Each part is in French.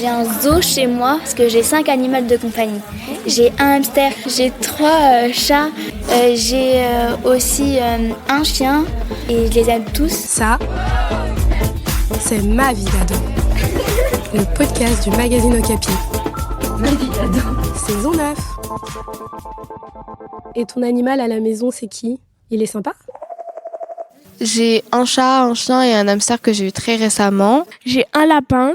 J'ai un zoo chez moi parce que j'ai 5 animaux de compagnie. J'ai un hamster, j'ai 3 chats, j'ai aussi un chien et je les aime tous. Ça, c'est Ma vie d'ado. Le podcast du magazine Okapi. Ma vie d'ado. Saison 9. Et ton animal à la maison, c'est qui ? Il est sympa ? J'ai un chat, un chien et un hamster que j'ai eu très récemment. J'ai un lapin,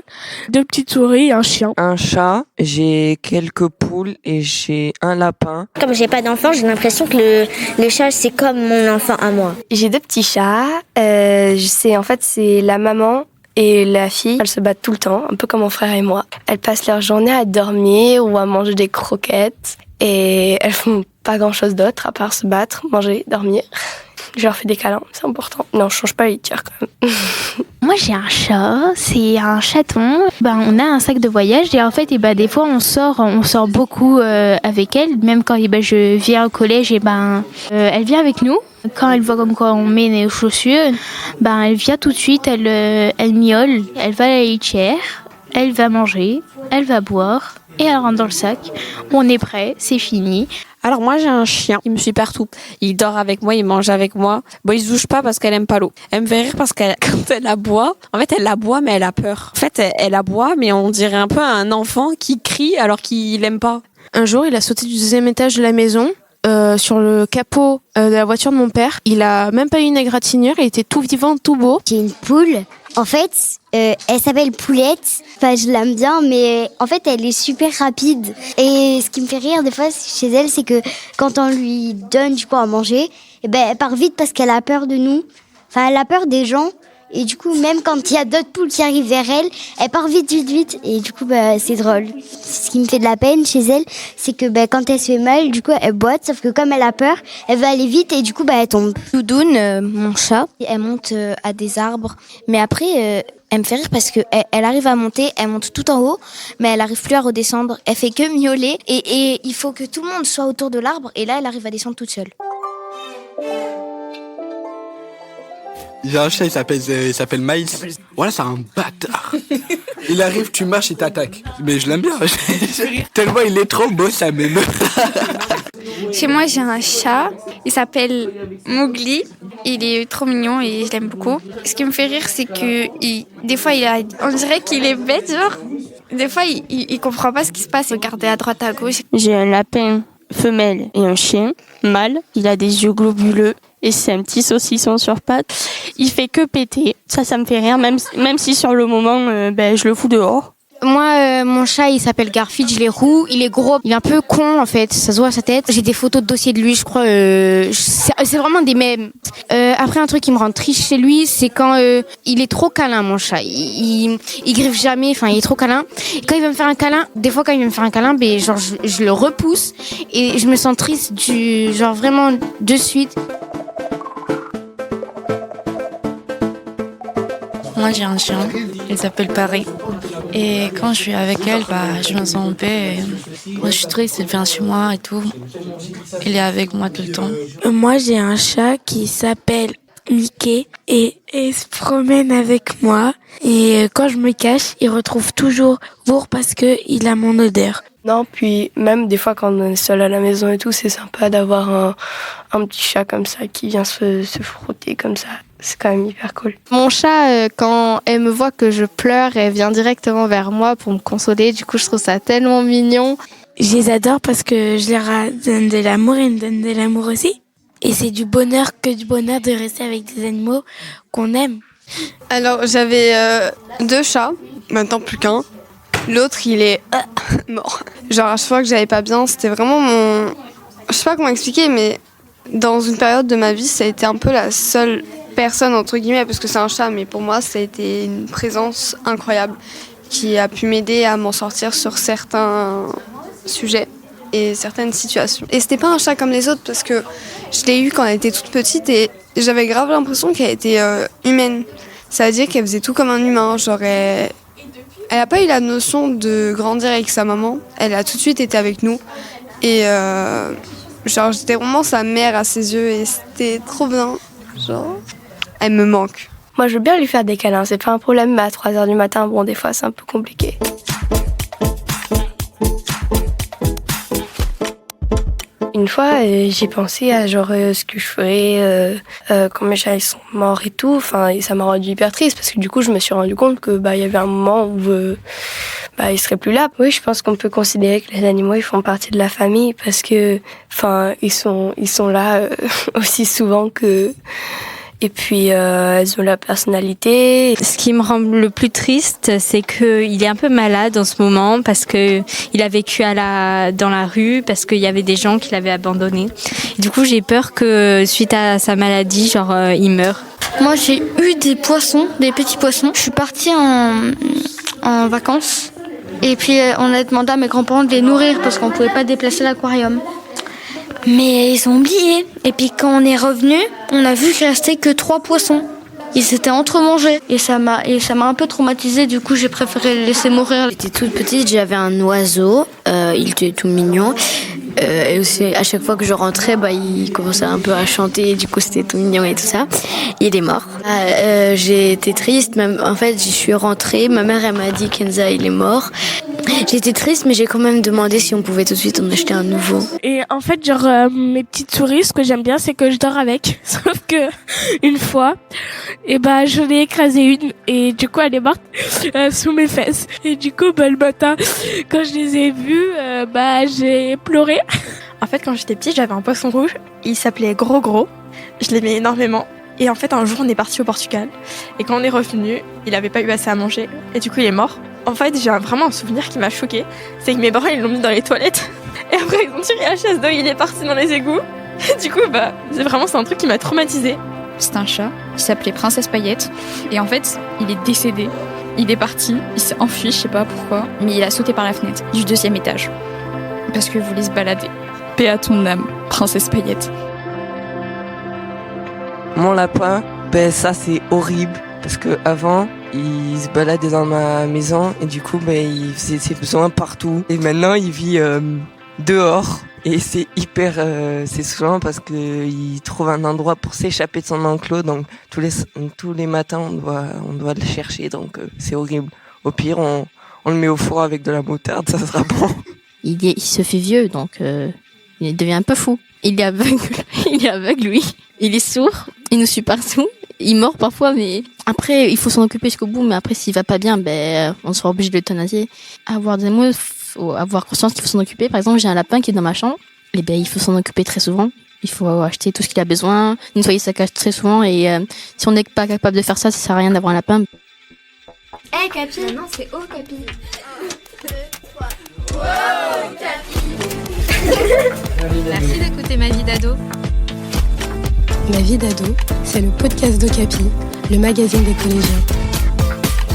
2 petites souris et un chien. Un chat, j'ai quelques poules et j'ai un lapin. Comme j'ai pas d'enfant, j'ai l'impression que le chat c'est comme mon enfant à moi. J'ai 2 petits chats. C'est la maman et la fille. Elles se battent tout le temps, un peu comme mon frère et moi. Elles passent leur journée à dormir ou à manger des croquettes. Et elles font pas grand chose d'autre à part se battre, manger, dormir. Je leur fais des câlins, c'est important. Non, je change pas les litières quand même. Moi j'ai un chat, c'est un chaton. On a un sac de voyage et en fait des fois on sort beaucoup avec elle. Même quand je viens au collège elle vient avec nous. Quand elle voit comme quoi on met nos chaussures, elle vient tout de suite, elle miaule, elle va à la litière, elle va manger, elle va boire et elle rentre dans le sac. On est prêt, c'est fini. Alors moi j'ai un chien, il me suit partout. Il dort avec moi, il mange avec moi. Il se douche pas parce qu'elle aime pas l'eau. Elle me fait rire parce que quand elle aboie, elle aboie mais elle a peur. En fait elle aboie mais on dirait un peu un enfant qui crie alors qu'il aime pas. Un jour il a sauté du 2e étage de la maison. Sur le capot de la voiture de mon père. Il a même pas eu une égratignure, il était tout vivant, tout beau. J'ai une poule. En fait, elle s'appelle Poulette. Enfin, je l'aime bien, mais en fait, elle est super rapide. Et ce qui me fait rire des fois chez elle, c'est que quand on lui donne du coup à manger, elle part vite parce qu'elle a peur de nous. Enfin, elle a peur des gens. Et du coup, même quand il y a d'autres poules qui arrivent vers elle, elle part vite. Et du coup, c'est drôle. Ce qui me fait de la peine chez elle, c'est que quand elle se fait mal, du coup, elle boite. Sauf que comme elle a peur, elle va aller vite et du coup, elle tombe. Doudoune, mon chat, elle monte à des arbres. Mais après, elle me fait rire parce qu'elle arrive à monter, elle monte tout en haut, mais elle arrive plus à redescendre. Elle fait que miauler et il faut que tout le monde soit autour de l'arbre. Et là, elle arrive à descendre toute seule. J'ai un chat, il s'appelle Maïs. Voilà, c'est un bâtard. Il arrive, tu marches, il t'attaque. Mais je l'aime bien. Tellement il est trop beau, ça m'émeut. Chez moi, j'ai un chat. Il s'appelle Mowgli. Il est trop mignon et je l'aime beaucoup. Ce qui me fait rire, c'est que des fois, on dirait qu'il est bête, genre. Des fois, il comprend pas ce qui se passe. Il regarde à droite, à gauche. J'ai un lapin femelle et un chien mâle. Il a des yeux globuleux. Et c'est un petit saucisson sur pattes. Il fait que péter. Ça me fait rire, même si sur le moment, je le fous dehors. Moi, mon chat, il s'appelle Garfield, je l'ai roux, il est gros, il est un peu con en fait, ça se voit à sa tête. J'ai des photos de dossier de lui, je crois, c'est vraiment des mèmes. Après, un truc qui me rend triste chez lui, c'est quand il est trop câlin, mon chat. Il griffe jamais, enfin, il est trop câlin. Et quand il va me faire un câlin, des fois quand il va me faire un câlin, je le repousse et je me sens triste vraiment de suite. Moi j'ai un chien, il s'appelle Paris. Et quand je suis avec elle, je me sens en paix. Moi je suis triste, elle vient chez moi et tout. Il est avec moi tout le temps. Moi j'ai un chat qui s'appelle Mickey et il se promène avec moi. Et quand je me cache, il retrouve toujours Bourg parce qu'il a mon odeur. Non, puis même des fois quand on est seul à la maison et tout, c'est sympa d'avoir un petit chat comme ça qui vient se frotter comme ça. C'est quand même hyper cool. Mon chat, quand elle me voit que je pleure, elle vient directement vers moi pour me consoler. Du coup, je trouve ça tellement mignon. Je les adore parce que je leur donne de l'amour et ils me donnent de l'amour aussi. Et c'est du bonheur de rester avec des animaux qu'on aime. Alors, j'avais 2 chats, maintenant plus qu'un. L'autre, il est mort. Genre, à chaque fois que j'allais pas bien, c'était vraiment mon... Je sais pas comment expliquer, mais dans une période de ma vie, ça a été un peu la seule personne, entre guillemets, parce que c'est un chat, mais pour moi, ça a été une présence incroyable qui a pu m'aider à m'en sortir sur certains sujets et certaines situations. Et c'était pas un chat comme les autres, parce que je l'ai eu quand elle était toute petite et j'avais grave l'impression qu'elle était humaine. Ça veut dire qu'elle faisait tout comme un humain, genre elle a pas eu la notion de grandir avec sa maman, elle a tout de suite été avec nous et j'étais vraiment sa mère à ses yeux et c'était trop bien, genre elle me manque. Moi je veux bien lui faire des câlins, c'est pas un problème, mais à 3h du matin, des fois c'est un peu compliqué. Une fois, j'ai pensé à genre ce que je ferais quand mes chats ils sont morts et tout. Enfin, et ça m'a rendu hyper triste parce que du coup, je me suis rendu compte que il y avait un moment où ils seraient plus là. Oui, je pense qu'on peut considérer que les animaux ils font partie de la famille parce que ils sont là aussi souvent que. Et puis, elles ont la personnalité. Ce qui me rend le plus triste, c'est qu'il est un peu malade en ce moment parce que il a vécu dans la rue, parce qu'il y avait des gens qui l'avaient abandonné. Du coup, j'ai peur que suite à sa maladie, il meure. Moi, j'ai eu des poissons, des petits poissons. Je suis partie en vacances. Et puis, on a demandé à mes grands-parents de les nourrir parce qu'on ne pouvait pas déplacer l'aquarium. Mais ils ont oublié. Et puis quand on est revenu, on a vu qu'il restait que 3 poissons. Ils s'étaient entremangés. Et ça m'a un peu traumatisée. Du coup, j'ai préféré les laisser mourir. J'étais toute petite, j'avais un oiseau. Il était tout mignon. Et aussi, à chaque fois que je rentrais, il commençait un peu à chanter. Du coup, c'était tout mignon et tout ça. Il est mort. J'ai été triste. Même, en fait, j'y suis rentrée. Ma mère, elle m'a dit Kenza, il est mort. J'étais triste, mais j'ai quand même demandé si on pouvait tout de suite en acheter un nouveau. Et en fait, mes petites souris, ce que j'aime bien, c'est que je dors avec. Sauf que une fois, j'en ai écrasé une et du coup, elle est morte sous mes fesses. Et du coup, le matin, quand je les ai vues, j'ai pleuré. En fait, quand j'étais petite, j'avais un poisson rouge. Il s'appelait Gros. Je l'aimais énormément. Et en fait, un jour, on est parti au Portugal. Et quand on est revenu, il avait pas eu assez à manger. Et du coup, il est mort. En fait, j'ai vraiment un souvenir qui m'a choquée. C'est que mes parents, ils l'ont mis dans les toilettes. Et après, ils ont tiré la chasse d'eau, il est parti dans les égouts. Et du coup, c'est un truc qui m'a traumatisée. C'est un chat qui s'appelait Princesse Paillette. Et en fait, il est décédé. Il est parti, il s'est enfui, je sais pas pourquoi. Mais il a sauté par la fenêtre du 2e étage. Parce qu'il voulait se balader. Paix à ton âme, Princesse Paillette. Mon lapin, ça c'est horrible parce que avant il se baladait dans ma maison et du coup il faisait ses besoins partout et maintenant il vit dehors et c'est hyper c'est souvent parce que il trouve un endroit pour s'échapper de son enclos, donc tous les matins on doit le chercher, donc c'est horrible. Au pire on le met au four avec de la moutarde, ça sera bon. Il se fait vieux, donc il devient un peu fou. Il est aveugle, lui. Il est sourd, il nous suit partout. Il mord parfois, mais après, il faut s'en occuper jusqu'au bout. Mais après, s'il va pas bien, on sera obligé de l'euthanasier. Avoir des mots, faut avoir conscience qu'il faut s'en occuper. Par exemple, j'ai un lapin qui est dans ma chambre. Et il faut s'en occuper très souvent. Il faut acheter tout ce qu'il a besoin, nettoyer sa cage très souvent. Et si on n'est pas capable de faire ça sert à rien d'avoir un lapin. Hey Capi, non, c'est Oh Capi. 1, 2, 3. Oh Capi. Merci d'écouter Ma vie d'ado. Ma vie d'ado, c'est le podcast d'Okapi, le magazine des collégiens.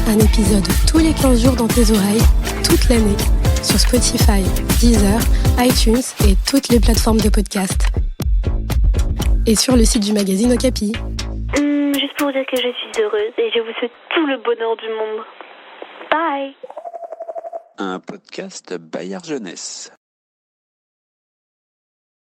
Un épisode tous les 15 jours dans tes oreilles, toute l'année, sur Spotify, Deezer, iTunes et toutes les plateformes de podcast. Et sur le site du magazine Okapi. Juste pour dire que je suis heureuse et je vous souhaite tout le bonheur du monde. Bye. Un podcast Bayard Jeunesse.